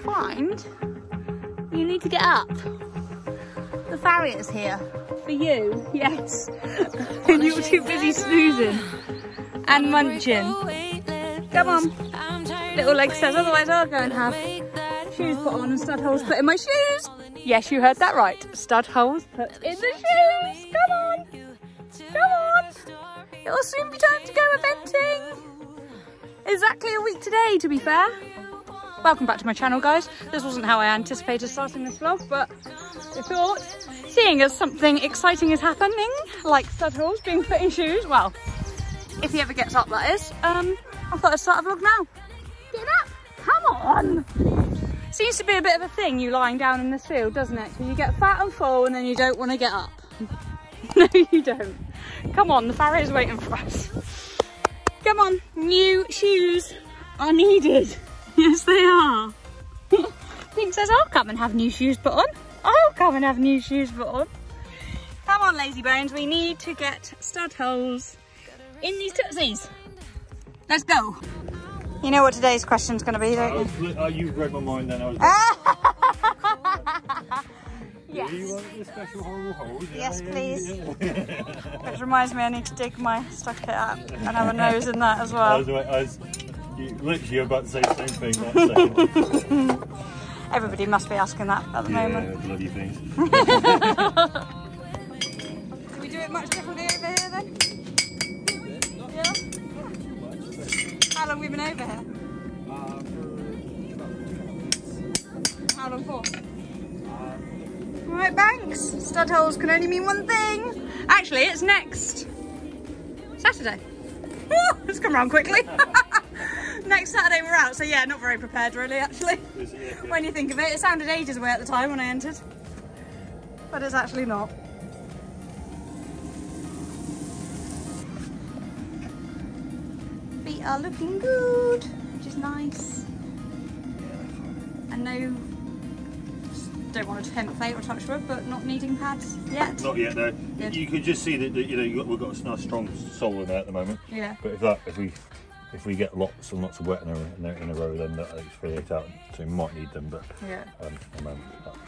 find you need to get up. The farrier's here. For you, yes. And you're too busy snoozing and munching. Come on. Little leg says, otherwise I'll go and have shoes put on and stud holes put in my shoes. Yes, you heard that right. Stud holes put in the shoes. Come on. Come on. It'll soon be time to go eventing. Exactly a week today, to be fair. Welcome back to my channel, guys. This wasn't how I anticipated starting this vlog, but I thought, seeing as something exciting is happening, like stud holes being put in shoes, well, if he ever gets up, that is, I thought I'd start a vlog now. Get up, come on. Seems to be a bit of a thing, you lying down in this field, doesn't it? Because you get fat and full and then you don't want to get up. No, you don't. Come on, the farrier's waiting for us. Come on, new shoes are needed. Yes, they are. Pink says, I'll come and have new shoes put on. I'll come and have new shoes put on. Come on, lazy bones, we need to get stud holes in these tootsies. Let's go. You know what today's question's going to be, don't you? You've read my mind then. I was yes. Do you want the special horrible holes? Yes, please. Which reminds me, I need to dig my stud kit out and have a nose in that as well. Literally about to say the same thing. That Everybody must be asking that at the moment. Yeah, bloody things. Do we do it much differently over here then? Yeah? How long have we been over here? How long for? Right, Banks. Stud holes can only mean one thing. Actually, it's next Saturday. It's come around quickly. Next Saturday we're out, so yeah, not very prepared really, actually. When you think of it, it sounded ages away at the time when I entered, but it's actually not. Feet are looking good, which is nice. And no, don't want to tempt fate or touch wood, but not needing pads yet. Not yet, no. Good. You can just see that we've got a nice strong sole in there at the moment. Yeah. But if we get lots and lots of wet in a row, then that exfoliate out. So we might need them, but yeah. At the moment.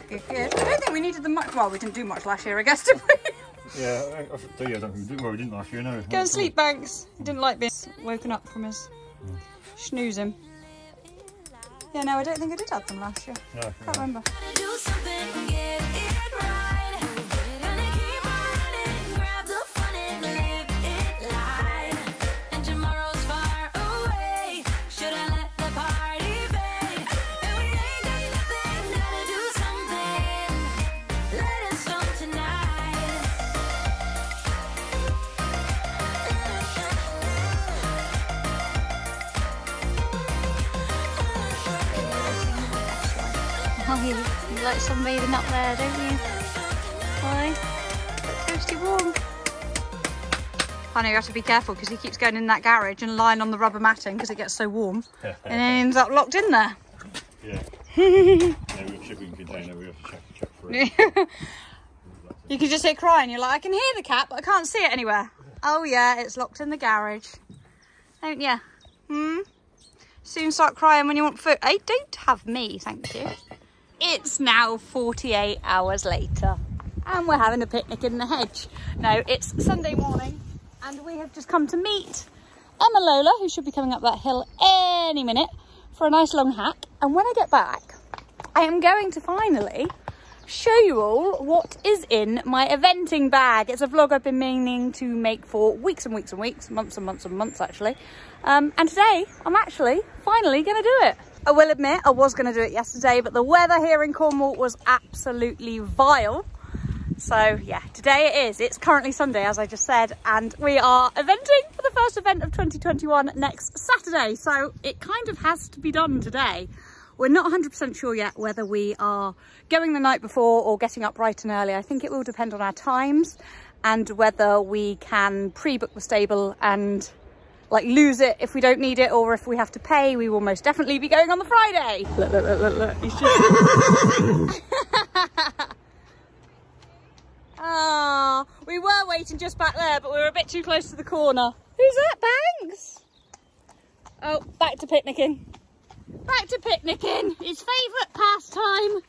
Good, good. I don't think we needed them much. Well, we didn't do much last year, I guess, did we? Yeah, I don't think we did. Well, we didn't last year, no. Go and sleep, Banks. He didn't like being woken up from his snoozing. Yeah, no, I don't think I did have them last year. No, can't remember. Oh, you like sunbathing up there, don't you? Why? Toasty warm. I know you have to be careful because he keeps going in that garage and lying on the rubber matting because it gets so warm. And then he ends up locked in there. Yeah. Yeah, we have a shipping container, we have to check for it. You can just hear crying, you're like, I can hear the cat, but I can't see it anywhere. Oh yeah, it's locked in the garage. Don't you? Soon start crying when you want food. Hey, don't have me, thank you. It's now 48 hours later and we're having a picnic in the hedge. No, it's Sunday morning and we have just come to meet Emma Lola, who should be coming up that hill any minute, for a nice long hack. And when I get back, I am going to finally show you all what is in my eventing bag. It's a vlog I've been meaning to make for weeks and weeks and weeks, months and months and months actually. And today I'm actually finally going to do it. I will admit I was going to do it yesterday, but the weather here in Cornwall was absolutely vile. So yeah, today it is. It's currently Sunday, as I just said, and we are eventing for the first event of 2021 next Saturday. So it kind of has to be done today. We're not 100% sure yet whether we are going the night before or getting up bright and early. I think it will depend on our times and whether we can pre-book the stable and like lose it if we don't need it, or if we have to pay. We will most definitely be going on the Friday. Look, look, look, look, look. He's just... Ah, we were waiting just back there, but we were a bit too close to the corner. Who's that, Banks? Oh, back to picnicking. Back to picnicking, his favourite pastime.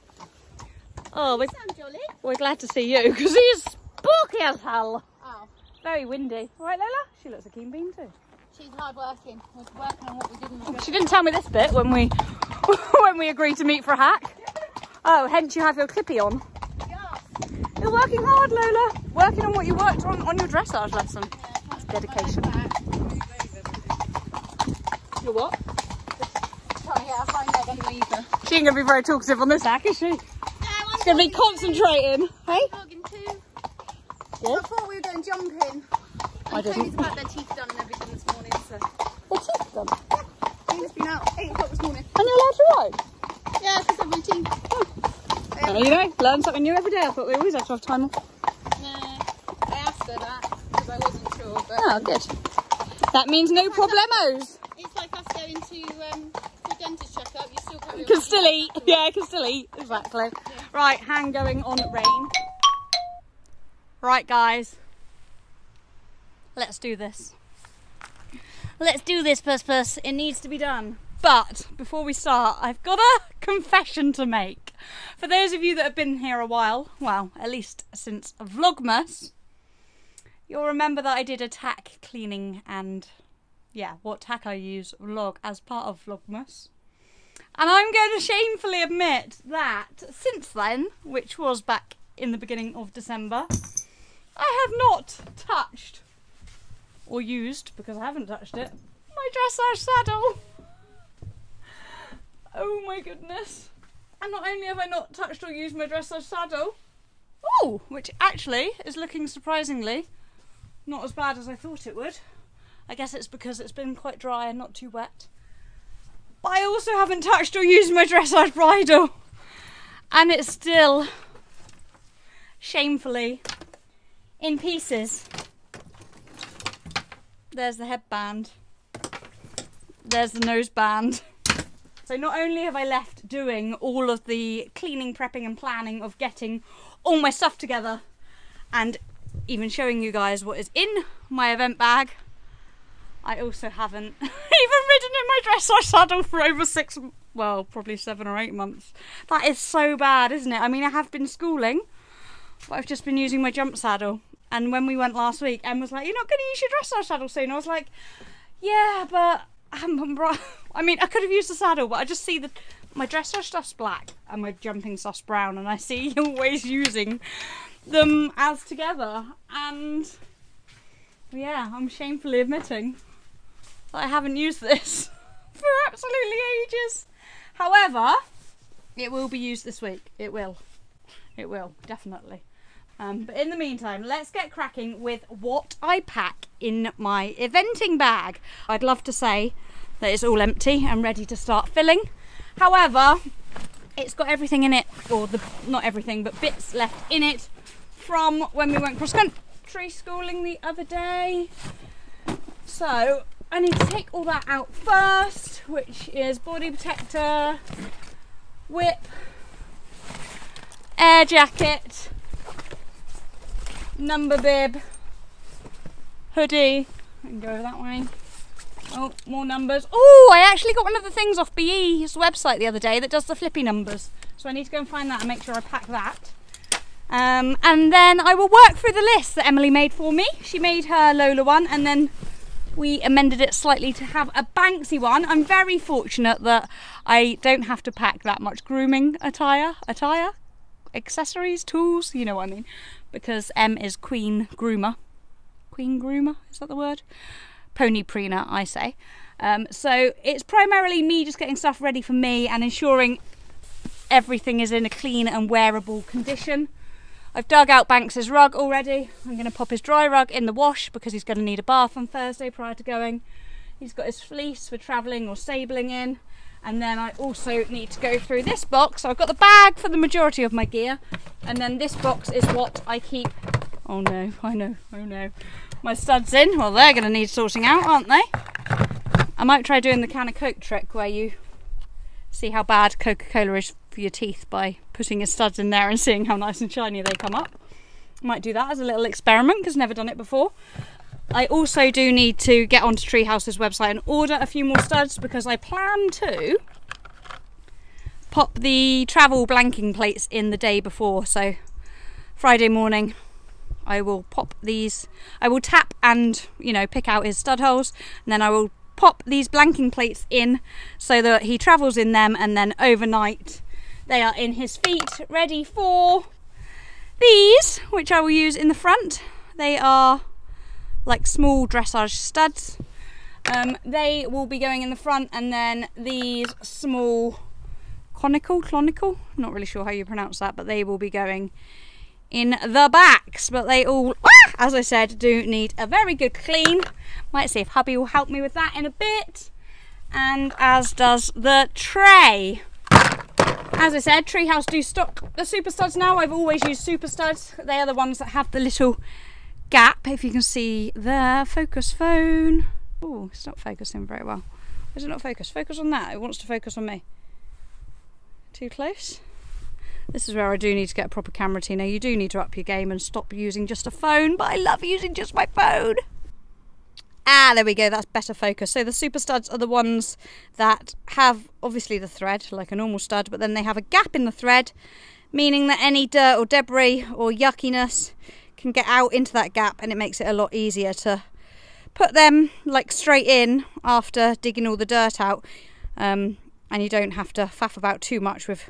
Oh, we're glad to see you because he's spooky as hell. Oh. Very windy. All right, Lola? She looks a keen bean too. She's hard working. We're working on what we didn't. She didn't tell me this bit when we when we agreed to meet for a hack. Oh, hence you have your clippy on. Yes. You're working hard, Lola. Working on what you worked on your dressage lesson. That's dedication. Your what? She ain't going to be very talkative on this hack, is she? She's going to be concentrating. Hey? I thought we were going jumping. I didn't. Toby's had their teeth done and everything this morning, so. Their teeth done? Yeah. Toby's been out 8 o'clock this morning. And you're allowed to ride? Yeah, because of routine. You know, learn something new every day. I thought we always had to have time off. Nah, I asked her that because I wasn't sure. But Oh, good. That means no problemos. it's like us going to the dentist checkup. You still carry on. Can still eat. Yeah, can still eat. Exactly. Yeah. Right, hand going on rain. Right, guys. Let's do this. Let's do this, Puss. It needs to be done. But before we start, I've got a confession to make. For those of you that have been here a while, well, at least since Vlogmas, you'll remember that I did a tack cleaning and, yeah, what tack I use vlog as part of Vlogmas. And I'm going to shamefully admit that since then, which was back in the beginning of December, I have not touched or used, because I haven't touched it, my dressage saddle. Oh my goodness. And not only have I not touched or used my dressage saddle, oh, which actually is looking surprisingly not as bad as I thought it would. I guess it's because it's been quite dry and not too wet. But I also haven't touched or used my dressage bridle. And it's still shamefully in pieces. There's the headband. There's the noseband. So not only have I left doing all of the cleaning, prepping and planning of getting all my stuff together and even showing you guys what is in my event bag, I also haven't even ridden in my dressage saddle for over well, probably 7 or 8 months. That is so bad, isn't it? I mean, I have been schooling, but I've just been using my jump saddle. And when we went last week, Em was like, "You're not going to use your dressage saddle soon?" I was like, "Yeah, but I haven't brought..." I mean, I could have used the saddle, but I just see that my dressage stuff's black and my jumping stuff's brown, and I see you always using them as together. And yeah, I'm shamefully admitting that I haven't used this for absolutely ages. However, it will be used this week. It will. It will, definitely. But in the meantime, let's get cracking with what I pack in my eventing bag. I'd love to say that it's all empty and ready to start filling. However, it's got everything in it, or not everything, but bits left in it from when we went cross-country schooling the other day. So I need to take all that out first, which is body protector, whip, air jacket, number bib, hoodie. I can go that way. Oh, more numbers. Oh, I actually got one of the things off BE's website the other day that does the flippy numbers. So I need to go and find that and make sure I pack that. And then I will work through the list that Emily made for me. She made her Lola one and then we amended it slightly to have a Banksy one. I'm very fortunate that I don't have to pack that much grooming attire, accessories, tools, you know what I mean. Because Em is Queen Groomer. Queen Groomer, is that the word? Pony preener, I say. So it's primarily me just getting stuff ready for me and ensuring everything is in a clean and wearable condition. I've dug out Banks's rug already. I'm going to pop his dry rug in the wash because he's going to need a bath on Thursday prior to going. He's got his fleece for travelling or stabling in. And then I also need to go through this box. So I've got the bag for the majority of my gear. And then this box is what I keep... Oh no, I know, oh no. My studs in. Well, they're going to need sorting out, aren't they? I might try doing the can of Coke trick where you see how bad Coca-Cola is for your teeth by putting your studs in there and seeing how nice and shiny they come up. I might do that as a little experiment because I've never done it before. I also do need to get onto Treehouse's website and order a few more studs because I plan to pop the travel blanking plates in the day before. So Friday morning I will pop these, I will tap and, you know, pick out his stud holes, and then I will pop these blanking plates in so that he travels in them, and then overnight they are in his feet ready for these, which I will use in the front. They are like small dressage studs. They will be going in the front, and then these small clonical, not really sure how you pronounce that, but they will be going in the backs. But they all, as I said, do need a very good clean. Might see if hubby will help me with that in a bit, and as does the tray. As I said, Treehouse do stock the super studs now. I've always used super studs. They are the ones that have the little gap, if you can see there. Focus phone. Oh, it's not focusing very well. Is it not focused? Focus on that. It wants to focus on me. Too close. This is where I do need to get a proper camera, Tina. You do need to up your game and stop using just a phone, but I love using just my phone. Ah, there we go, that's better focus. So the super studs are the ones that have obviously the thread like a normal stud, but then they have a gap in the thread, meaning that any dirt or debris or yuckiness can get out into that gap, and it makes it a lot easier to put them like straight in after digging all the dirt out, and you don't have to faff about too much with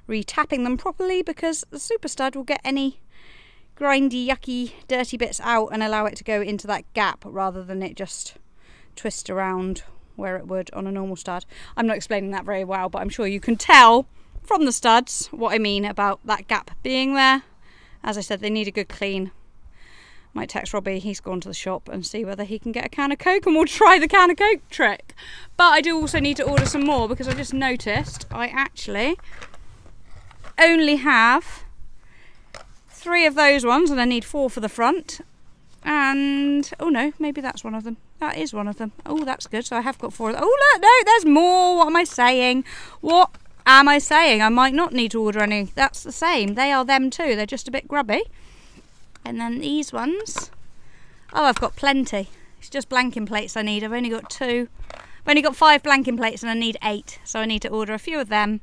re-tapping them properly, because the super stud will get any grindy, yucky, dirty bits out and allow it to go into that gap rather than it just twist around where it would on a normal stud. I'm not explaining that very well, but I'm sure you can tell from the studs what I mean about that gap being there. As I said, they need a good clean. Might text Robbie, he's gone to the shop, and see whether he can get a can of Coke, and we'll try the can of Coke trick. But I do also need to order some more, because I just noticed I actually only have 3 of those ones, and I need 4 for the front. And oh no, maybe that's one of them. That is one of them. Oh, that's good. So I have got 4 of them. Oh look, no, there's more. What am I saying? What am I saying? I might not need to order any. That's the same. They are them too. They're just a bit grubby. And then these ones. Oh, I've got plenty. It's just blanking plates I need. I've only got 2. I've only got 5 blanking plates, and I need 8. So I need to order a few of them.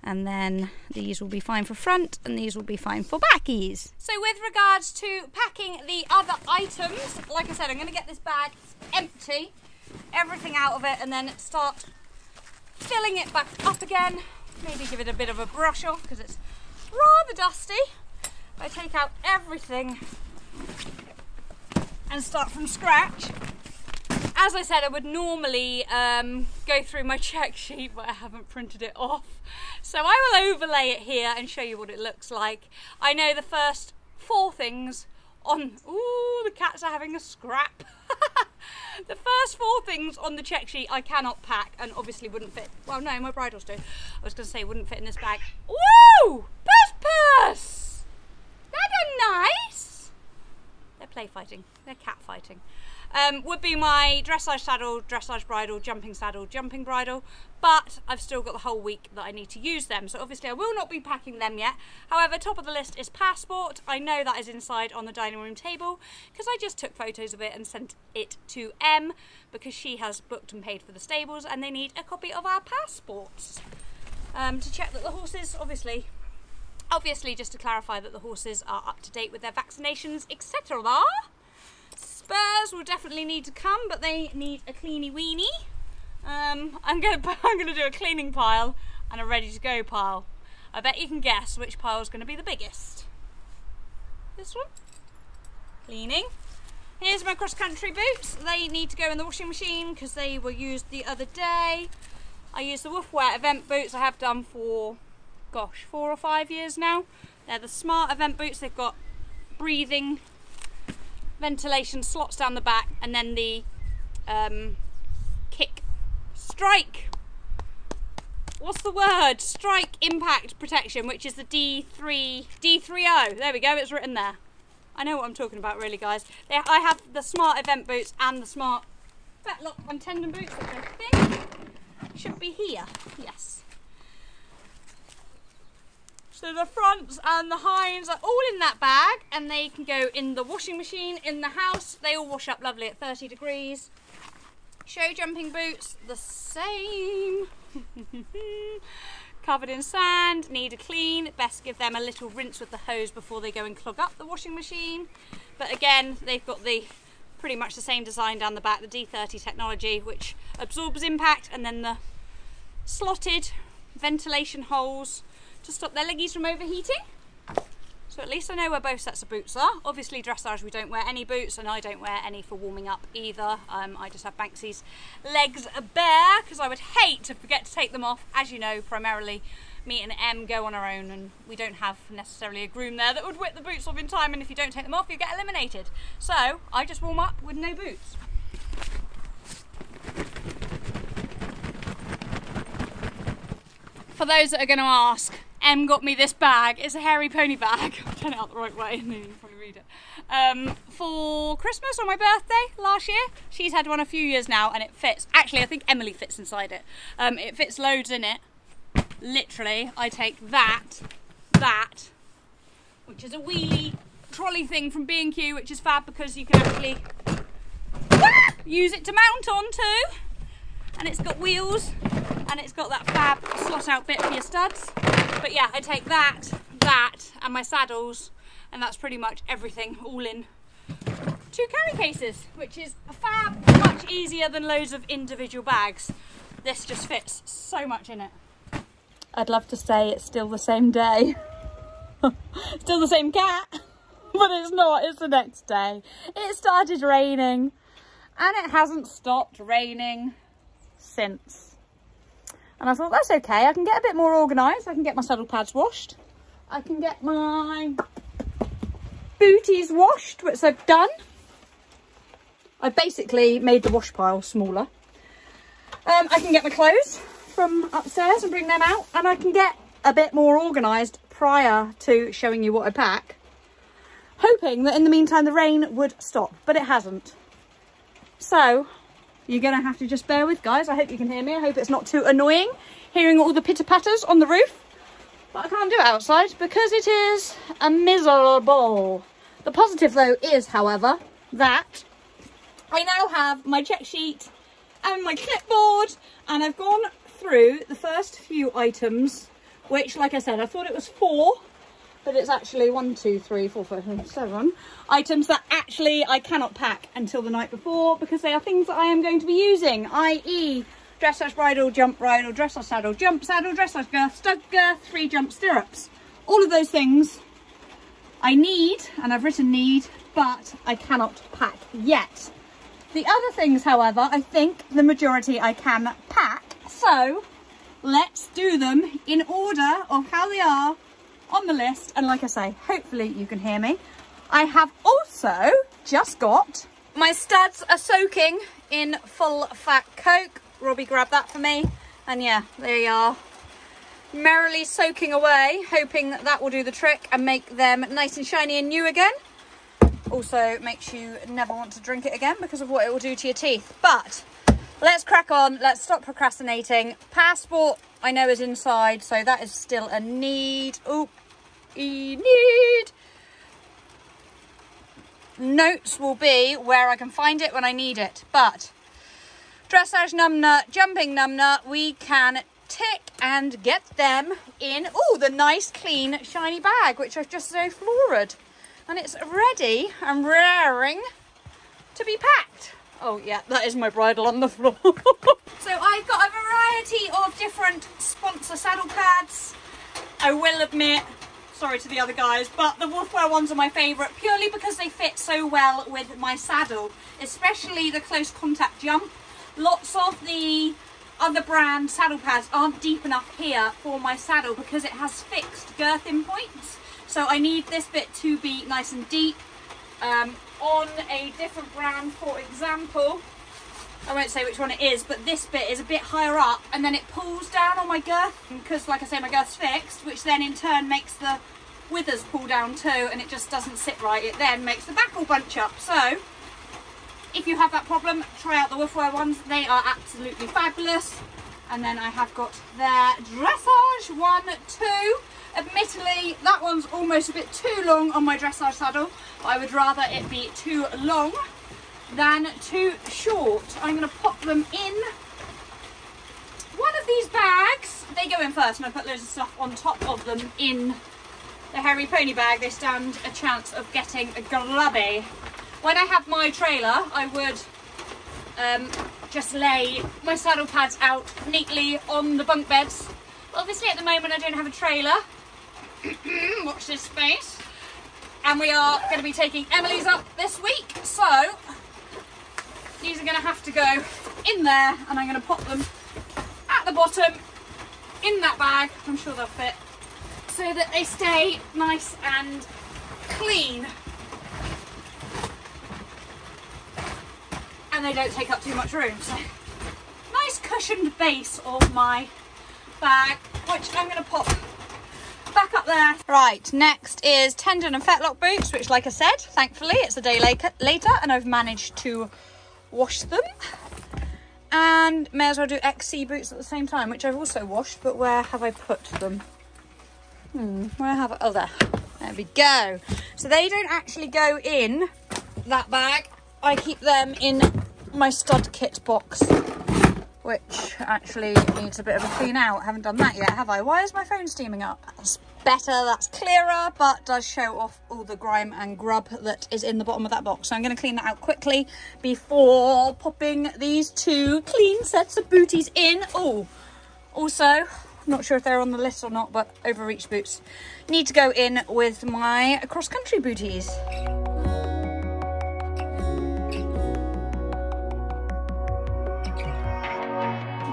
And then these will be fine for front, and these will be fine for backies. So with regards to packing the other items, like I said, I'm going to get this bag empty, everything out of it, and then start filling it back up again. Maybe give it a bit of a brush off, because it's rather dusty. If I take out everything and start from scratch. As I said, I would normally go through my check sheet, but I haven't printed it off. So I will overlay it here and show you what it looks like. I know the first 4 things on... Ooh, the cats are having a scrap. The first 4 things on the check sheet I cannot pack, and obviously wouldn't fit... Well, no, my bridles do. I was going to say wouldn't fit in this bag. Woo! Puss! They're nice! They're play fighting. They're cat fighting. Would be my dressage saddle, dressage bridle, jumping saddle, jumping bridle, but I've still got the whole week that I need to use them, so obviously I will not be packing them yet. However, top of the list is passport. I know that is inside on the dining room table, because I just took photos of it and sent it to Em, because she has booked and paid for the stables, and they need a copy of our passports to check that the horses, obviously just to clarify that the horses are up to date with their vaccinations, etc. Spurs will definitely need to come, but they need a cleany weenie. I'm gonna do a cleaning pile and a ready to go pile. I bet you can guess which pile is going to be the biggest. This one. Cleaning. Here's my cross-country boots. They need to go in the washing machine because they were used the other day. I use the Woofwear event boots. I have done for, gosh, 4 or 5 years now. They're the smart event boots. They've got breathing, ventilation slots down the back, and then the strike impact protection, which is the D3O. There we go, it's written there. I know what I'm talking about, really, guys. I have the smart event boots and the smart Fetlock and tendon boots, which I think should be here. Yes. So the fronts and the hinds are all in that bag, and they can go in the washing machine in the house. They all wash up lovely at 30 degrees. Show jumping boots, the same. covered in sand, need a clean. Best give them a little rinse with the hose before they go and clog up the washing machine. But again, they've got the pretty much the same design down the back, the D30 technology, which absorbs impact, and then the slotted ventilation holes to stop their leggies from overheating. So at least I know where both sets of boots are. Obviously dressage, we don't wear any boots, and I don't wear any for warming up either. I just have Banksy's legs bare because I would hate to forget to take them off. As you know, primarily me and Em go on our own, and we don't have necessarily a groom there that would whip the boots off in time, and if you don't take them off you get eliminated. So I just warm up with no boots. For those that are going to ask, Em got me this bag. It's a hairy pony bag. I'll turn it out the right way and then you can probably read it. For Christmas or my birthday last year. She's had one a few years now and it fits. Actually, I think Emily fits inside it. It fits loads in it. Literally, I take that, which is a wheelie trolley thing from B&Q, which is fab because you can actually use it to mount on too. And it's got wheels and it's got that fab slot out bit for your studs. But yeah, I take that, and my saddles, and that's pretty much everything all in 2 carry cases, which is a fab, much easier than loads of individual bags. This just fits so much in it. I'd love to say it's still the same day. Still the same cat, but it's not, it's the next day. It started raining, and it hasn't stopped raining since. And I thought, that's okay, I can get a bit more organised. I can get my saddle pads washed. I can get my booties washed, which I've done. I basically made the wash pile smaller. I can get my clothes from upstairs and bring them out. And I can get a bit more organised prior to showing you what I pack. Hoping that in the meantime the rain would stop, but it hasn't. So you're going to have to just bear with, guys. I hope you can hear me. I hope it's not too annoying hearing all the pitter-patters on the roof. But I can't do it outside because it is a miserable. The positive, though, is, however, that I now have my check sheet and my clipboard, and I've gone through the first few items, which, like I said, I thought it was 4, but it's actually 1, 2, 3, 4, 5, 6, 7 items that actually I cannot pack until the night before because they are things that I am going to be using, i.e. dressage bridle, jump bridle, dressage saddle, dressage girth, stud girth, 3 jump stirrups. All of those things I need, and I've written need, but I cannot pack yet. The other things, however, I think the majority I can pack. So let's do them in order of how they are on the list. And like I say, hopefully you can hear me. I have also just got my studs are soaking in full fat Coke. Robbie grabbed that for me, and yeah, they are merrily soaking away, hoping that that will do the trick and make them nice and shiny and new again. Also makes you never want to drink it again because of what it will do to your teeth. But let's crack on, let's stop procrastinating. Passport I know is inside, so that is still a need. Oh, need. Notes will be where I can find it when I need it. But dressage numnut, jumping numnut, we can tick and get them in, oh, the nice clean shiny bag, which I've just so florid. And it's ready and raring to be packed. Oh yeah, that is my bridle on the floor. So I've got a variety of different sponsor saddle pads. I will admit, sorry to the other guys, but the Wolfwear ones are my favourite purely because they fit so well with my saddle, especially the close contact jump. Lots of the other brand saddle pads aren't deep enough here for my saddle because it has fixed girthing points. So I need this bit to be nice and deep. On a different brand, for example, I won't say which one it is, but this bit is a bit higher up and then it pulls down on my girth because, like I say, my girth's fixed, which then in turn makes the withers pull down too, and it just doesn't sit right. It then makes the back all bunch up. So if you have that problem, try out the Wolfwear ones. They are absolutely fabulous. And then I have got their Dressage 1, 2. Admittedly, that one's almost a bit too long on my dressage saddle, but I would rather it be too long than too short. I'm going to pop them in one of these bags, they go in first, and I put loads of stuff on top of them in the hairy pony bag. They stand a chance of getting grubby. When I have my trailer, I would just lay my saddle pads out neatly on the bunk beds. Obviously at the moment I don't have a trailer. Watch this space. And we are going to be taking Emily's up this week, so these are going to have to go in there, and I'm going to pop them at the bottom in that bag. I'm sure they'll fit, so that they stay nice and clean and they don't take up too much room. So nice cushioned base of my bag, which I'm going to pop back up there. Right, next is tendon and fetlock boots, which, like I said, thankfully it's a day later and I've managed to wash them. And may as well do XC boots at the same time, which I've also washed, but where have I put them? Where have I? Oh, there we go. So they don't actually go in that bag. I keep them in my stud kit box, which actually needs a bit of a clean out. I haven't done that yet, have I? Why is my phone steaming up? That's better, that's clearer, but does show off all the grime and grub that is in the bottom of that box. So I'm going to clean that out quickly before popping these two clean sets of booties in. Oh, also, I'm not sure if they're on the list or not, but overreach boots need to go in with my cross-country booties.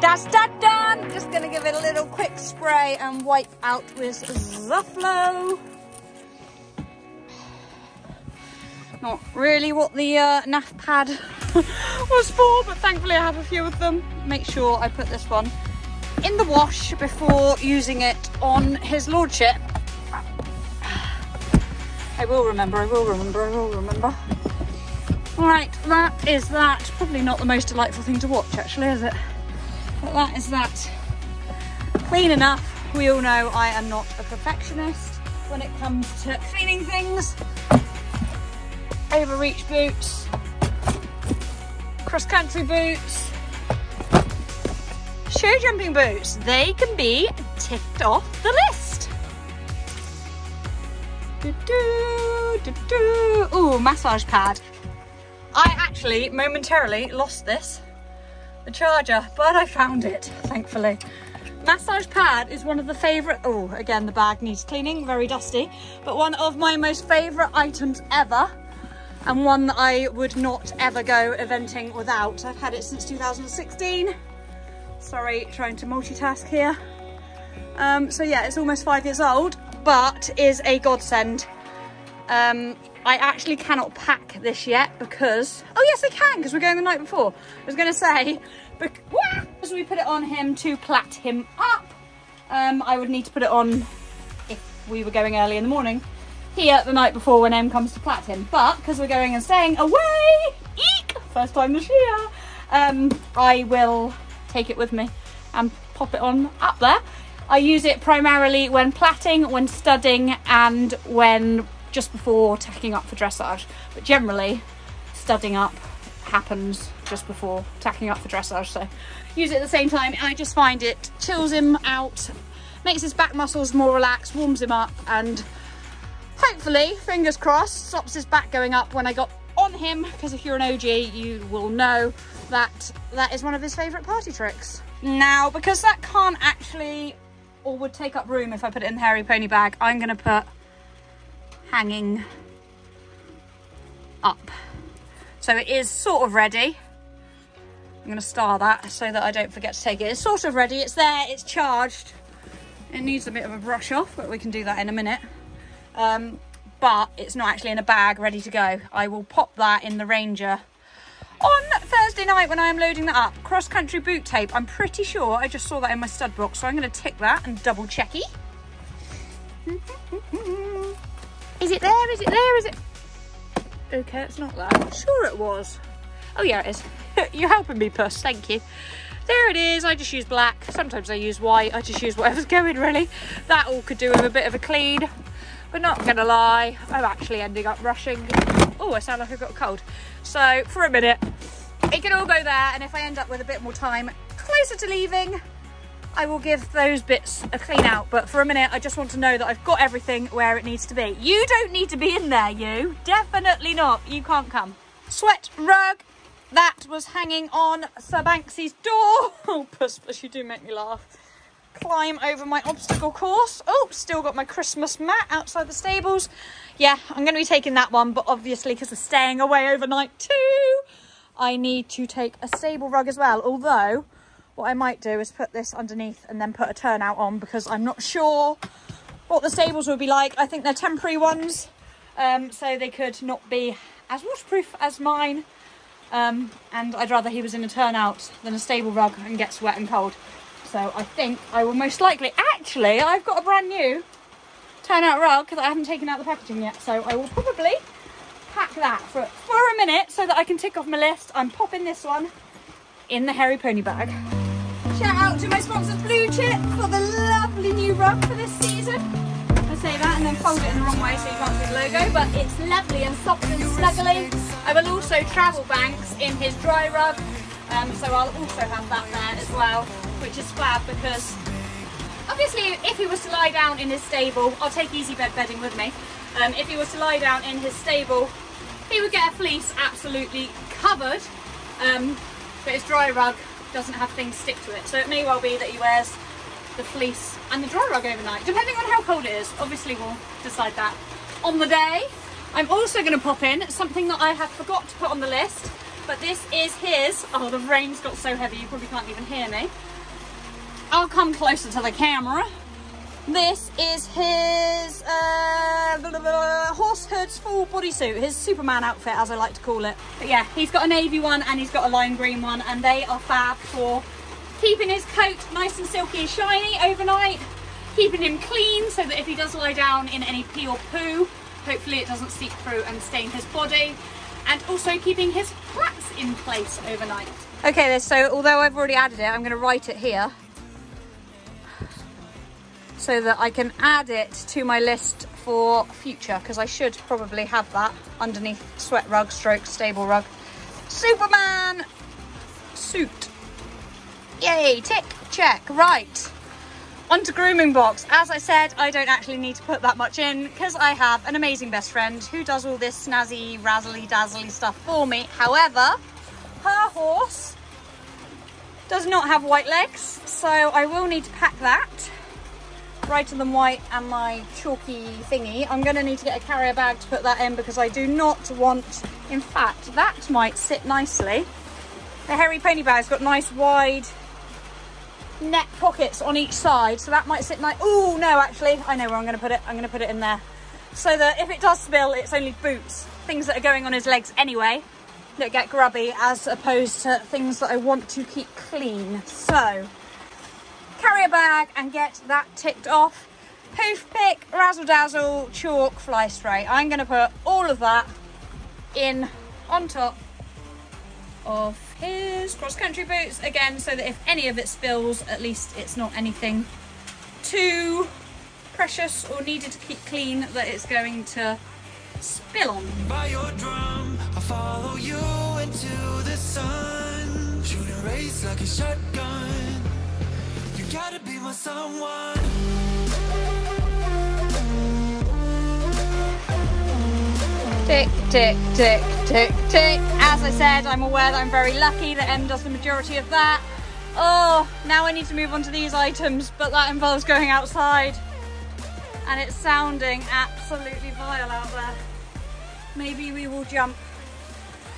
That's that done. Just gonna give it a little quick spray and wipe out with Zaflo. Not really what the naff pad was for, but thankfully I have a few of them. Make sure I put this one in the wash before using it on his lordship. I will remember. Right, that is that. Probably not the most delightful thing to watch, actually, is it? But that is that. Clean enough. We all know I am not a perfectionist when it comes to cleaning things. Overreach boots, cross-country boots, show jumping boots. They can be ticked off the list. Ooh, massage pad. I actually momentarily lost this, the charger, but I found it, thankfully. Massage pad is one of the favourite, oh, again, the bag needs cleaning, very dusty, but one of my most favourite items ever, and one that I would not ever go eventing without. I've had it since 2016. Sorry, trying to multitask here. So yeah, it's almost 5 years old, but is a godsend. I actually cannot pack this yet because, oh yes I can, because we're going the night before. I was going to say, as we put it on him to plait him up, I would need to put it on if we were going early in the morning here the night before when Em comes to plait him. But because we're going and staying away, eek, first time this year, I will take it with me and pop it on up there. I use it primarily when plaiting, when studding, and when just before tacking up for dressage, but generally studding up happens just before tacking up for dressage, so use it at the same time. I just find it chills him out, makes his back muscles more relaxed, warms him up, and hopefully, fingers crossed, stops his back going up when I got on him, because if you're an OG you will know that that is one of his favourite party tricks. Now, because that can't actually, or would take up room if I put it in the hairy pony bag, I'm going to put hanging up. So it is sort of ready. I'm going to star that so that I don't forget to take it. It's sort of ready, it's there, it's charged. It needs a bit of a brush off, but we can do that in a minute. But it's not actually in a bag ready to go. I will pop that in the Ranger on Thursday night when I am loading that up. Cross-country boot tape, I'm pretty sure I just saw that in my stud box, so I'm going to tick that and double checky. Is it there? Is it there? Is it? Okay, it's not there. Sure it was. Oh yeah, it is. You're helping me, Puss. Thank you. There it is. I just use black. Sometimes I use white. I just use whatever's going, really. That all could do with a bit of a clean. But not going to lie, I'm actually ending up rushing. Oh, I sound like I've got a cold. So, for a minute, it can all go there. And if I end up with a bit more time closer to leaving, I will give those bits a clean out, but for a minute I just want to know that I've got everything where it needs to be. You don't need to be in there, you. Definitely not. You can't come. Sweat rug. That was hanging on Sir Banksy's door. Oh, puss, you do make me laugh. Climb over my obstacle course. Oh, still got my Christmas mat outside the stables. Yeah, I'm going to be taking that one, but obviously because we're staying away overnight too, I need to take a stable rug as well. Although, what I might do is put this underneath and then put a turnout on, because I'm not sure what the stables will be like. I think they're temporary ones, so they could not be as waterproof as mine. And I'd rather he was in a turnout than a stable rug and gets wet and cold. So I think I will most likely, actually, I've got a brand new turnout rug because I haven't taken out the packaging yet. So I will probably pack that for a minute so that I can tick off my list. I'm popping this one in the hairy pony bag. Shout out to my sponsor Blue Chip for the lovely new rug for this season. I say that and then fold it in the wrong way so you can't see the logo, but it's lovely and soft and snuggly. I will also travel Banks in his dry rug, so I'll also have that there as well, which is fab because obviously if he was to lie down in his stable, I'll take easy bed bedding with me. If he was to lie down in his stable, he would get a fleece absolutely covered, but his dry rug doesn't have things stick to it, so it may well be that he wears the fleece and the dry rug overnight, depending on how cold it is. Obviously we'll decide that on the day. I'm also going to pop in something that I have forgot to put on the list, but this is his, oh the rain's got so heavy you probably can't even hear me. I'll come closer to the camera. This is his horse hood's full bodysuit, his Superman outfit as I like to call it. But yeah, he's got a navy one and he's got a lime green one, and they are fab for keeping his coat nice and silky and shiny overnight, keeping him clean so that if he does lie down in any pee or poo, hopefully it doesn't seep through and stain his body, and also keeping his plaits in place overnight. Okay, so although I've already added it, I'm going to write it here so that I can add it to my list for future, because I should probably have that underneath sweat rug stroke stable rug. Superman suit. Yay, tick, check. Right, onto Grooming Box. As I said, I don't actually need to put that much in because I have an amazing best friend who does all this snazzy, razzly dazzly stuff for me. However, her horse does not have white legs, so I will need to pack that. Brighter than white and my chalky thingy. I'm going to need to get a carrier bag to put that in because I do not want, in fact, that might sit nicely. The hairy pony bag's got nice wide neck pockets on each side, so that might sit nice. Oh no, actually I know where I'm going to put it. I'm going to put it in there so that if it does spill, it's only boots, things that are going on his legs anyway, that get grubby, as opposed to things that I want to keep clean. So carrier bag and get that ticked off. Poof pick, razzle dazzle, chalk, fly spray. I'm going to put all of that in on top of his cross-country boots again, so that if any of it spills, at least it's not anything too precious or needed to keep clean that it's going to spill on. By your drum, I follow you into the sun, shoot a race like a shotgun. You gotta be my someone. Tick, tick, tick, tick, tick. As I said, I'm aware that I'm very lucky that Em does the majority of that. Oh, now I need to move on to these items, but that involves going outside. And it's sounding absolutely vile out there. Maybe we will jump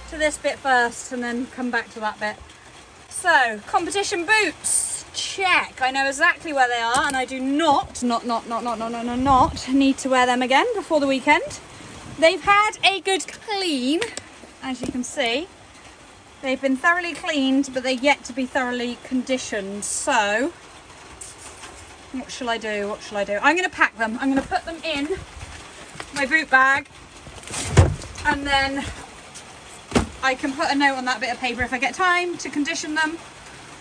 to this bit first and then come back to that bit. So, competition boots, check. I know exactly where they are, and I do not need to wear them again before the weekend. They've had a good clean, as you can see. They've been thoroughly cleaned, but they're yet to be thoroughly conditioned. So, what shall I do? What shall I do? I'm going to pack them. I'm going to put them in my boot bag, and then I can put a note on that bit of paper if I get time to condition them.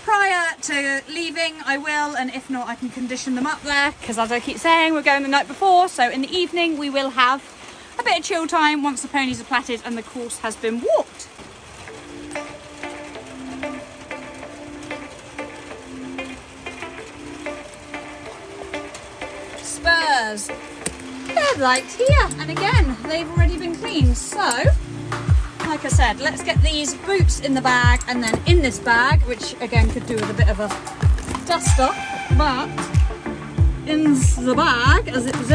Prior to leaving, I will, and if not, I can condition them up there, because as I keep saying, we're going the night before, so in the evening we will have a bit of chill time once the ponies are platted and the course has been walked. spurs. They're right here, and again, they've already been cleaned. So, like I said, let's get these boots in the bag, and then in this bag, which again could do with a bit of a duster, but in the bag, as it was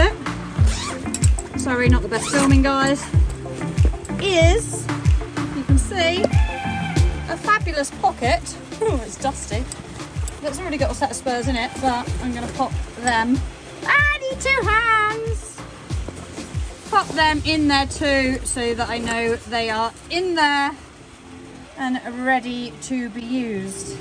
sorry, not the best filming, guys, is, you can see, a fabulous pocket. Oh, it's dusty. It's already got a set of spurs in it, but I'm going to pop them. I need 2 hands. Pop them in there too, so that I know they are in there and ready to be used.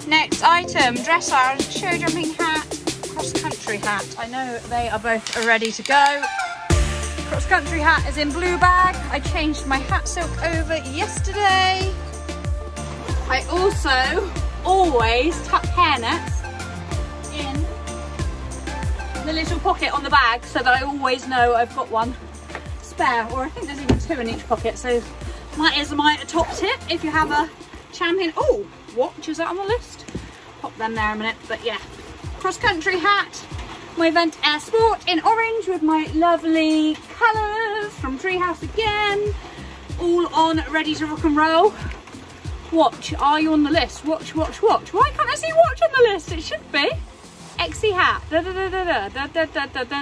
Next item, dressage, show jumping hat, cross country hat. I know they are both ready to go. Cross country hat is in blue bag. I changed my hat silk over yesterday. I also always tuck hairnets in the little pocket on the bag so that I always know I've got one spare, or I think there's even 2 in each pocket. So that is my top tip if you have a champion. Oh, watch, is that on the list? Pop them there in a minute, but yeah. Cross country hat, my Event Air Sport in orange with my lovely colours from Treehouse again, all on, ready to rock and roll. Watch, are you on the list? Watch, watch, watch. Why can't I see watch on the list? It should be. XC hat,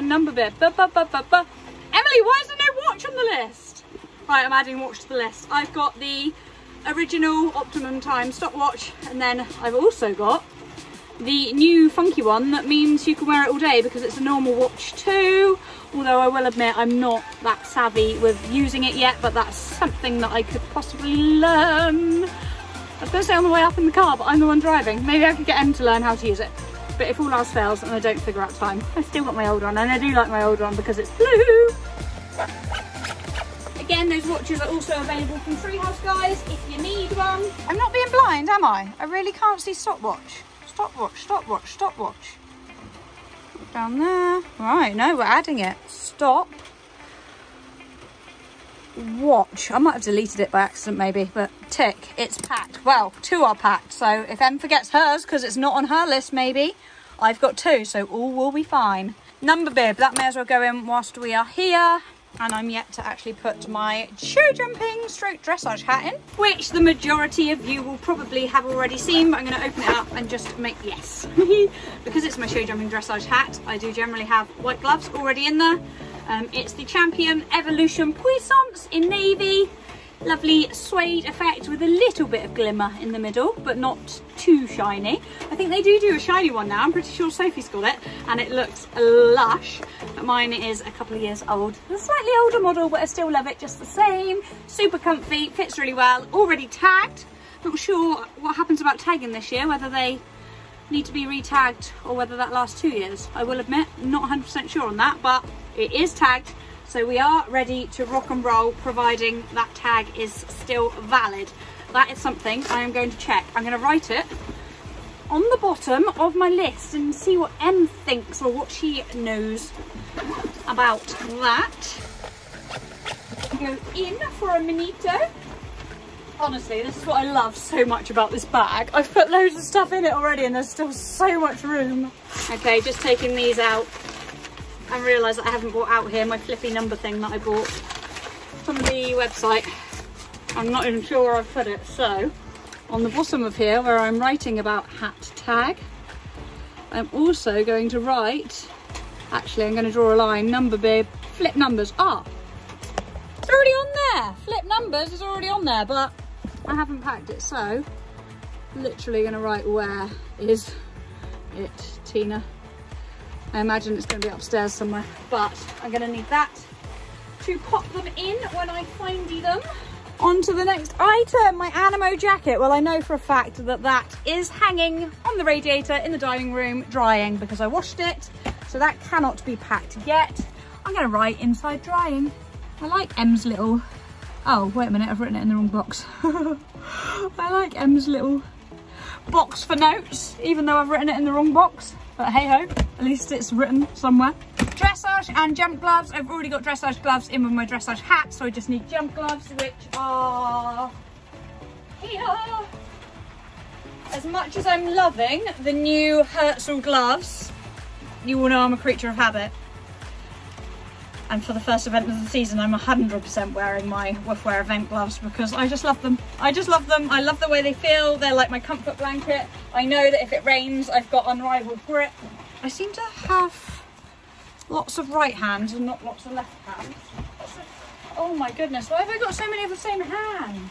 number bib, Emily, why is there no watch on the list? Right, I'm adding watch to the list. I've got the original optimum time stopwatch, and then I've also got the new funky one that means you can wear it all day because it's a normal watch too. Although I will admit I'm not that savvy with using it yet, but that's something that I could possibly learn. I was going to say on the way up in the car, but I'm the one driving. Maybe I could get Em to learn how to use it. But if all else fails and I don't figure out time, I've still got my old one, and I do like my old one because it's blue. Again, those watches are also available from Treehouse, guys, if you need one. I'm not being blind, am I? I really can't see stopwatch. Stopwatch, stopwatch, stopwatch. Down there. Right, no, we're adding it. Stop. Watch. I might have deleted it by accident maybe, but tick, it's packed. Well, 2 are packed, so if Em forgets hers because it's not on her list maybe, I've got 2, so all will be fine. Number bib, that may as well go in whilst we are here. And I'm yet to actually put my show jumping stroke dressage hat in, which the majority of you will probably have already seen, but I'm going to open it up and just make, yes, because it's my show jumping dressage hat, I do generally have white gloves already in there. It's the Champion Evolution Puissance in navy. Lovely suede effect with a little bit of glimmer in the middle, but not too shiny. I think they do a shiny one now. I'm pretty sure Sophie's got it, and it looks lush. But mine is a couple of years old. A slightly older model, but I still love it just the same. Super comfy, fits really well. Already tagged. Not sure what happens about tagging this year, whether they need to be re-tagged or whether that lasts 2 years. I will admit, not 100% sure on that, but it is tagged. So we are ready to rock and roll, providing that tag is still valid. That is something I am going to check. I'm going to write it on the bottom of my list and see what Em thinks or what she knows about that. Go in for a minito. Honestly, this is what I love so much about this bag. I've put loads of stuff in it already and there's still so much room. Okay, just taking these out. I realised that I haven't brought out here my flippy number thing that I bought from the website. I'm not even sure where I've put it. So, on the bottom of here where I'm writing about hat tag, I'm also going to write, actually I'm going to draw a line, number bib, flip numbers. Ah, it's already on there. Flip numbers is already on there, but I haven't packed it. So, literally going to write where is it, Tina. I imagine it's going to be upstairs somewhere, but I'm going to need that to pop them in when I find them. On to the next item, my Animo jacket. Well, I know for a fact that that is hanging on the radiator in the dining room drying because I washed it, so that cannot be packed yet. I'm going to write inside drying. I like Em's little... Oh, wait a minute, I've written it in the wrong box. I like Em's little box for notes, even though I've written it in the wrong box. But hey ho, at least it's written somewhere. Dressage and jump gloves. I've already got dressage gloves in with my dressage hat, so I just need jump gloves, which are here. as much as I'm loving the new Herzl gloves, you all know I'm a creature of habit. And for the first event of the season, I'm 100% wearing my Woofwear event gloves because I just love them. I just love them. I love the way they feel. They're like my comfort blanket. I know that if it rains, I've got unrivaled grip. I seem to have lots of right hands and not lots of left hands. Oh my goodness, why have I got so many of the same hand?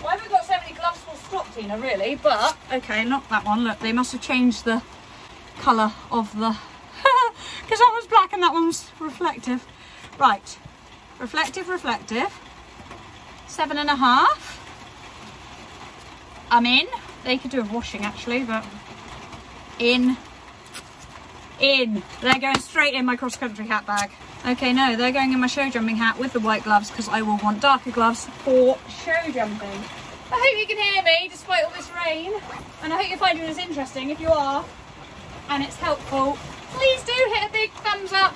Why have I got so many gloves full stop, Tina, really? But, okay, not that one. Look, they must have changed the colour of the... because that one's black and that one's reflective. Right, reflective, reflective. 7.5. I'm in. They could do with washing actually, but in. They're going straight in my cross-country hat bag. Okay, no, they're going in my show jumping hat with the white gloves because I will want darker gloves for show jumping. I hope you can hear me despite all this rain, and I hope you're finding this interesting. If you are, and it's helpful, please do hit a big thumbs up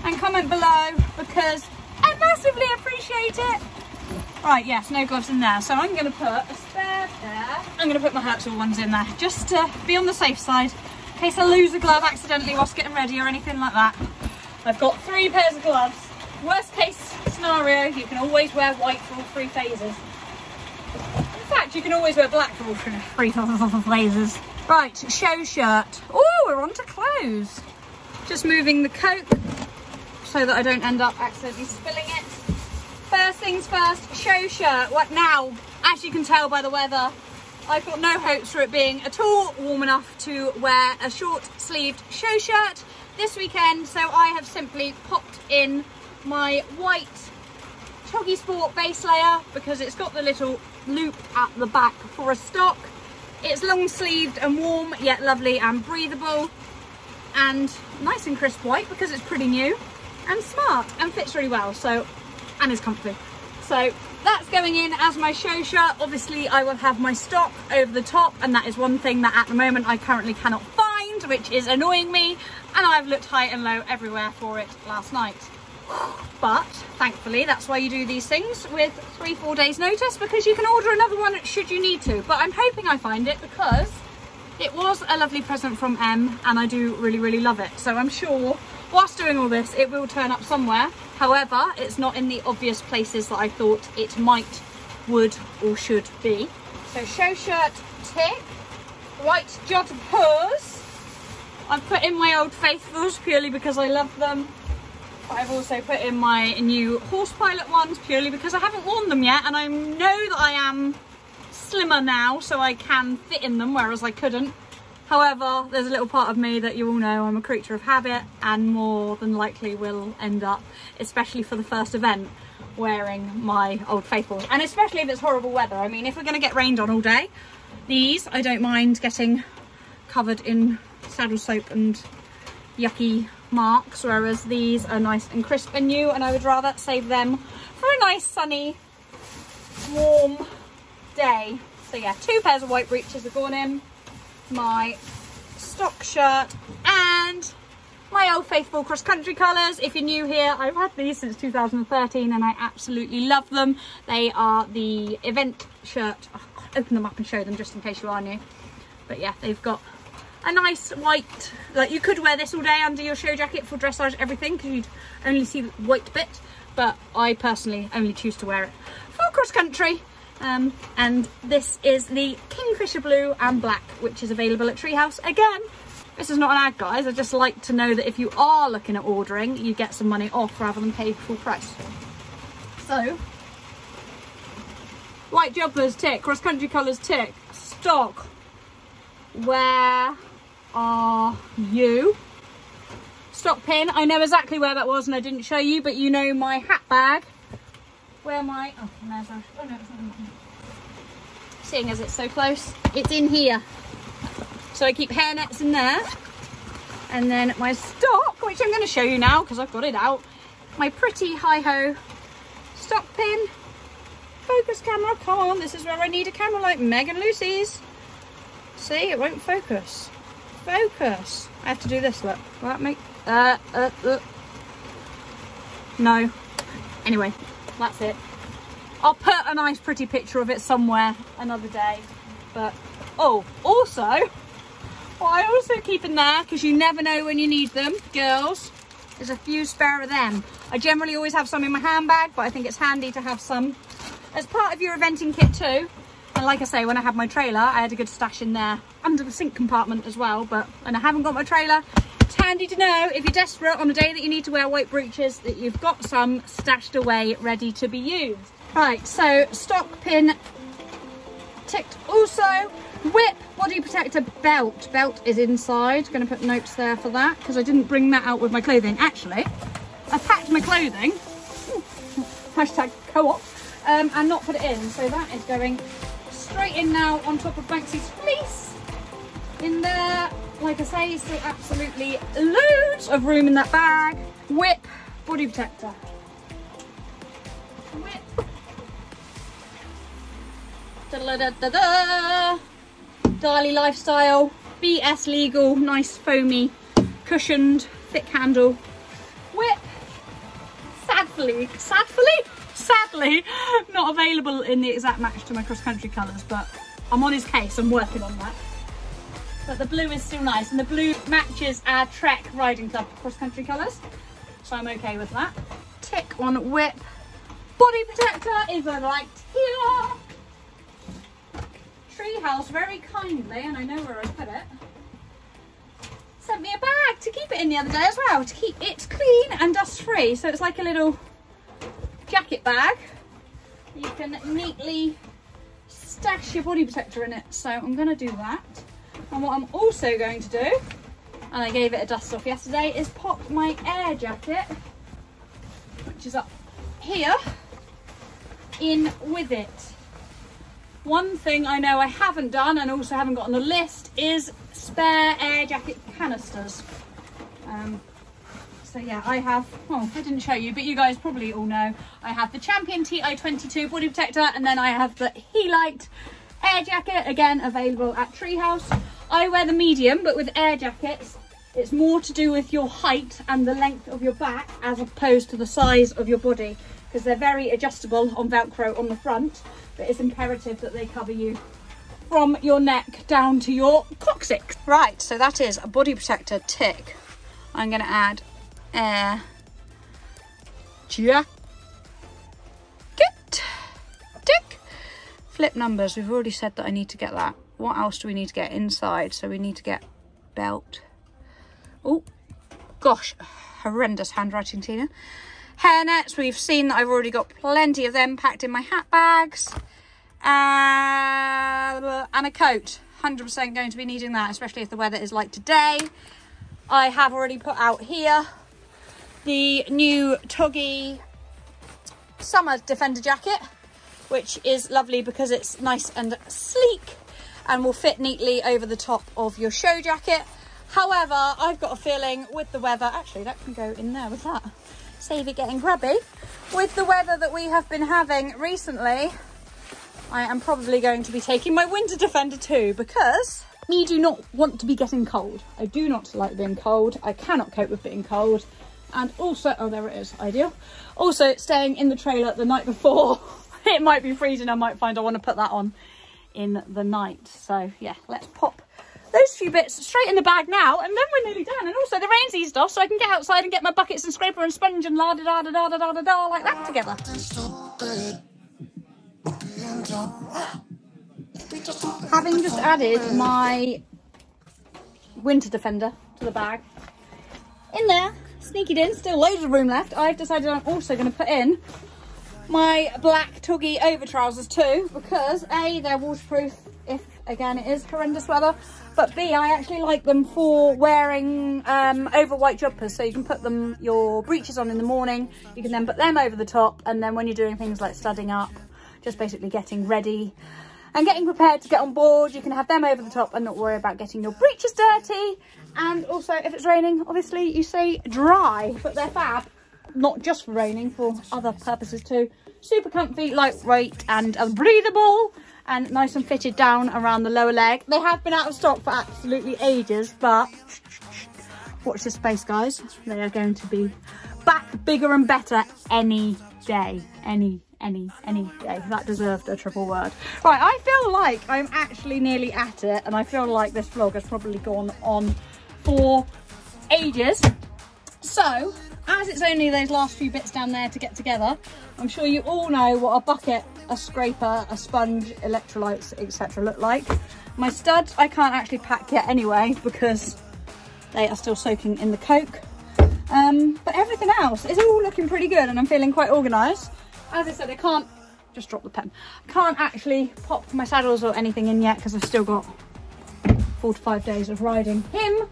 and comment below because I massively appreciate it. Right, yes, no gloves in there. So I'm going to put a spare pair. I'm going to put my Herzl ones in there just to be on the safe side in case I lose a glove accidentally whilst getting ready or anything like that. I've got 3 pairs of gloves. Worst case scenario, you can always wear white for all 3 phases. In fact, you can always wear black for all 3 phases. Right, show shirt. Oh, we're on to clothes. Just moving the coat so that I don't end up accidentally spilling it. First things first, show shirt. What now? As you can tell by the weather, I've got no hopes for it being at all warm enough to wear a short-sleeved show shirt this weekend, so I have simply popped in my white Choggy Sport base layer because it's got the little loop at the back for a stock. It's long-sleeved and warm, yet lovely and breathable, and nice and crisp white because it's pretty new and smart and fits really well, so, and is comfy. So that's going in as my show shirt. Obviously I will have my stock over the top, and that is one thing that at the moment I currently cannot find, which is annoying me, and I've looked high and low everywhere for it last night. But thankfully that's why you do these things with 3-4 days notice, because you can order another one should you need to. But I'm hoping I find it because it was a lovely present from Em and I do really love it. So I'm sure whilst doing all this it will turn up somewhere. However, it's not in the obvious places that I thought it might, would or should be. So show shirt tick, white jumpers. I've put in my Old Faithfuls purely because I love them. But I've also put in my new Horse Pilot ones purely because I haven't worn them yet, and I know that I am slimmer now so I can fit in them, whereas I couldn't. However, there's a little part of me that you all know I'm a creature of habit and more than likely will end up, especially for the first event, wearing my Old Faithfuls. And especially if it's horrible weather. I mean, if we're going to get rained on all day, these I don't mind getting covered in saddle soap and yucky marks, whereas these are nice and crisp and new, and I would rather save them for a nice sunny warm day. So yeah, 2 pairs of white breeches have gone in, my stock shirt and my Old Faithful cross-country colours. If you're new here, I've had these since 2013 and I absolutely love them. They are the event shirt. Oh, God, open them up and show them just in case you are new. But yeah, they've got a nice white, like you could wear this all day under your show jacket for dressage everything because you'd only see the white bit, but I personally only choose to wear it for cross country. And this is the Kingfisher blue and black, which is available at Treehouse. Again, this is not an ad, guys. I just like to know that if you are looking at ordering, you get some money off rather than pay full price. So, white jumpers tick, cross country colours tick, stock. Where are you? Stock pin. I know exactly where that was and I didn't show you, but you know my hat bag. Where my, oh, there's a, oh no, it's not in here. Seeing as it's so close, it's in here. So I keep hair nets in there. And then my stock, which I'm going to show you now because I've got it out. My pretty hi-ho stock pin. Focus camera, come on, this is where I need a camera like Meg and Lucy's. See, it won't focus. Focus. I have to do this, look. Will that make... No. Anyway, that's it. I'll put a nice pretty picture of it somewhere another day. But, oh, also, what I also keep in there, because you never know when you need them, girls, is a few spare of them. I generally always have some in my handbag, but I think it's handy to have some as part of your eventing kit too. And like I say, when I had my trailer, I had a good stash in there under the sink compartment as well. But when I haven't got my trailer, it's handy to know if you're desperate on the day that you need to wear white breeches that you've got some stashed away ready to be used. Right, so stock pin ticked. Also, whip, body protector, belt. Belt is inside. Going to put notes there for that because I didn't bring that out with my clothing. Actually, I packed my clothing, hashtag co-op, and not put it in. So that is going straight in now on top of Banksy's fleece. In there, like I say, still absolutely loads of room in that bag. Whip, body protector. Whip. Da-da-da-da-da. Darley Lifestyle, BS legal, nice foamy, cushioned, thick handle. Whip. Sadly, not available in the exact match to my cross-country colours, but I'm on his case, I'm working on that. But the blue is still nice, and the blue matches our Trek Riding Club cross-country colours, so I'm okay with that. Tick on whip. Body protector is right here. Treehouse very kindly, and I know where I put it, sent me a bag to keep it in the other day as well, to keep it clean and dust free. So it's like a little jacket bag. You can neatly stash your body protector in it. So I'm going to do that. And what I'm also going to do, and I gave it a dust off yesterday, is pop my air jacket, which is up here, in with it. One thing I know I haven't done and also haven't got on the list is spare air jacket canisters. So yeah, I have, well, I didn't show you, but you guys probably all know, I have the Champion TI22 body protector, and then I have the Helite air jacket, again available at Treehouse. I wear the medium, but with air jackets, it's more to do with your height and the length of your back as opposed to the size of your body, because they're very adjustable on Velcro on the front, but it's imperative that they cover you from your neck down to your coccyx. Right, so that is a body protector tick. I'm going to add air jacket tick. Flip numbers, we've already said that I need to get that. What else do we need to get inside? So we need to get belt. Oh gosh, horrendous handwriting, Tina. Hairnets, we've seen that I've already got plenty of them packed in my hat bags. And a coat, 100% going to be needing that, especially if the weather is like today. I have already put out here the new Toggy summer Defender jacket, which is lovely because it's nice and sleek and will fit neatly over the top of your show jacket. However, I've got a feeling with the weather, actually that can go in there with that, save it getting grubby. With the weather that we have been having recently, I am probably going to be taking my winter Defender too, because I do not want to be getting cold. I do not like being cold. I cannot cope with being cold. And also, oh, there it is, ideal. Also, staying in the trailer the night before, it might be freezing. I might find I want to put that on in the night. So yeah, let's pop those few bits straight in the bag now, and then we're nearly done. And also the rain's eased off, so I can get outside and get my buckets and scraper and sponge and la da da da da da da da like that together. Having just added my winter Defender to the bag, in there, sneak it in, still loads of room left, I've decided I'm also going to put in my black Toggy over trousers too, because A, they're waterproof if, again, it is horrendous weather, but B, I actually like them for wearing over white jumpers, so you can put them, your breeches on in the morning, you can then put them over the top, and then when you're doing things like studding up, just basically getting ready and getting prepared to get on board, you can have them over the top and not worry about getting your breeches dirty. And also, if it's raining, obviously you stay dry, but they're fab, not just for raining, for other purposes too. Super comfy, lightweight and breathable, and nice and fitted down around the lower leg. They have been out of stock for absolutely ages, but watch this space, guys. They are going to be back bigger and better any day, any any day. That deserved a triple word. Right, I feel like I'm actually nearly at it, and I feel like this vlog has probably gone on for ages. So, as it's only those last few bits down there to get together, I'm sure you all know what a bucket, a scraper, a sponge, electrolytes, etc. look like. My studs I can't actually pack yet anyway because they are still soaking in the Coke. But everything else is all looking pretty good and I'm feeling quite organised. As I said, I can't, just drop the pen, I can't actually pop my saddles or anything in yet because I've still got 4 to 5 days of riding him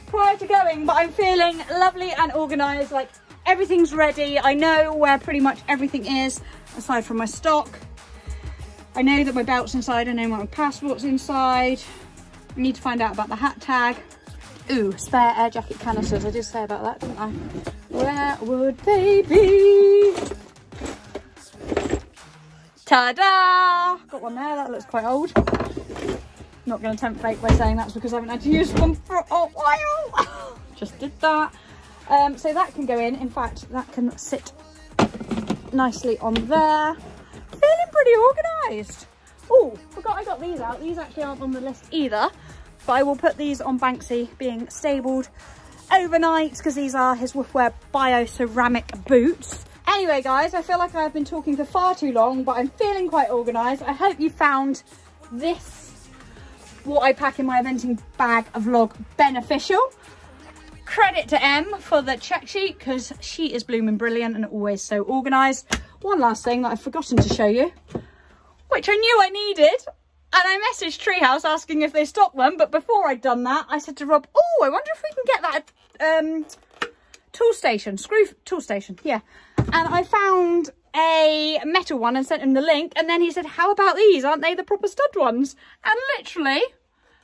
prior to going, but I'm feeling lovely and organised, like everything's ready. I know where pretty much everything is aside from my stock. I know that my belt's inside, I know my passport's inside. I need to find out about the hat tag. Ooh, spare air jacket canisters, I did say about that, didn't I? Where would they be? Ta-da! Got one there, that looks quite old. Not going to tempt fate by saying that's because I haven't had to use one for a while. Just did that. So that can go in fact, that can sit nicely on there. Feeling pretty organised. Oh, forgot I got these out. These actually aren't on the list either. But I will put these on Banksy being stabled overnight because these are his Woofwear Bio-Ceramic boots. Anyway, guys, I feel like I've been talking for far too long, but I'm feeling quite organised. I hope you found this, what I pack in my eventing bag vlog, beneficial. Credit to Em for the check sheet because she is blooming brilliant and always so organised. One last thing that I've forgotten to show you, which I knew I needed. And I messaged Treehouse asking if they stock them, but before I'd done that, I said to Rob, oh, I wonder if we can get that tool station, tool station, yeah. And I found a metal one and sent him the link, and then he said, how about these? Aren't they the proper stud ones? And literally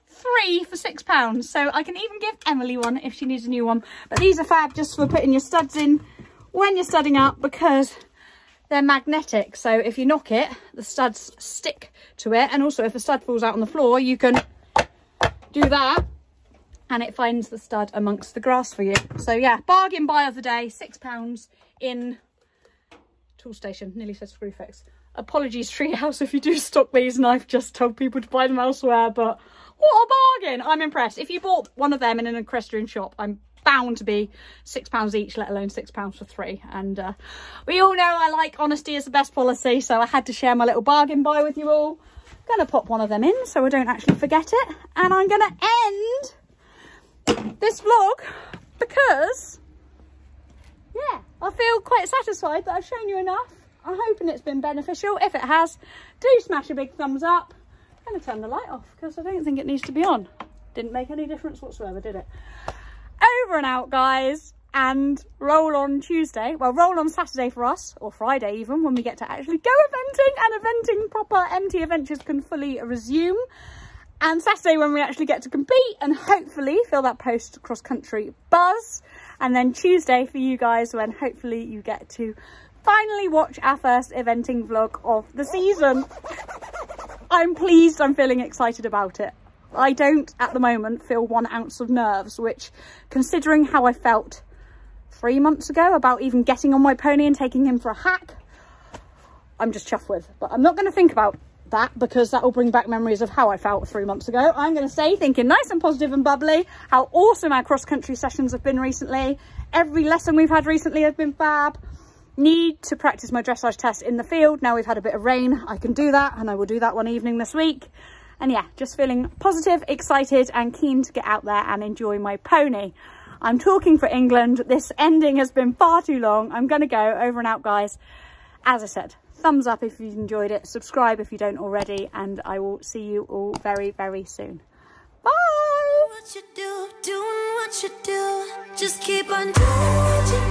3 for £6. So I can even give Emily one if she needs a new one. But these are fab just for putting your studs in when you're studding up because they're magnetic. So if you knock it, the studs stick to it. And also if a stud falls out on the floor, you can do that and it finds the stud amongst the grass for you. So yeah, bargain buy of the day, £6 in tool station. Nearly said Screwfix. Apologies Treehouse if you do stock these and I've just told people to buy them elsewhere, but what a bargain. I'm impressed. If you bought one of them in an equestrian shop, I'm bound to be £6 each, let alone £6 for 3. And we all know I like honesty is the best policy, so I had to share my little bargain buy with you all. Gonna pop one of them in so I don't actually forget it, and I'm gonna end this vlog because yeah, I feel quite satisfied that I've shown you enough. I'm hoping it's been beneficial. If it has, do smash a big thumbs up. I'm gonna turn the light off because I don't think it needs to be on. Didn't make any difference whatsoever, did it? Over and out, guys, and roll on Tuesday. Well, roll on Saturday for us, or Friday even, when we get to actually go eventing and eventing proper MT adventures can fully resume. And Saturday when we actually get to compete and hopefully feel that post cross country buzz. And then Tuesday for you guys when hopefully you get to finally watch our first eventing vlog of the season. I'm pleased, I'm feeling excited about it. I don't at the moment feel 1 ounce of nerves, which considering how I felt 3 months ago about even getting on my pony and taking him for a hack, I'm just chuffed with. But I'm not going to think about that because that will bring back memories of how I felt 3 months ago. I'm going to stay thinking nice and positive and bubbly, how awesome our cross-country sessions have been recently. Every lesson we've had recently has been fab. Need to practice my dressage test in the field. Now we've had a bit of rain, I can do that, and I will do that one evening this week. And yeah, just feeling positive, excited and keen to get out there and enjoy my pony. I'm talking for England. This ending has been far too long. I'm going to go. Over and out, guys. As I said, thumbs up if you've enjoyed it. Subscribe if you don't already. And I will see you all very, very soon. Bye! What you do, doing what you do. Just keep on doing what you do.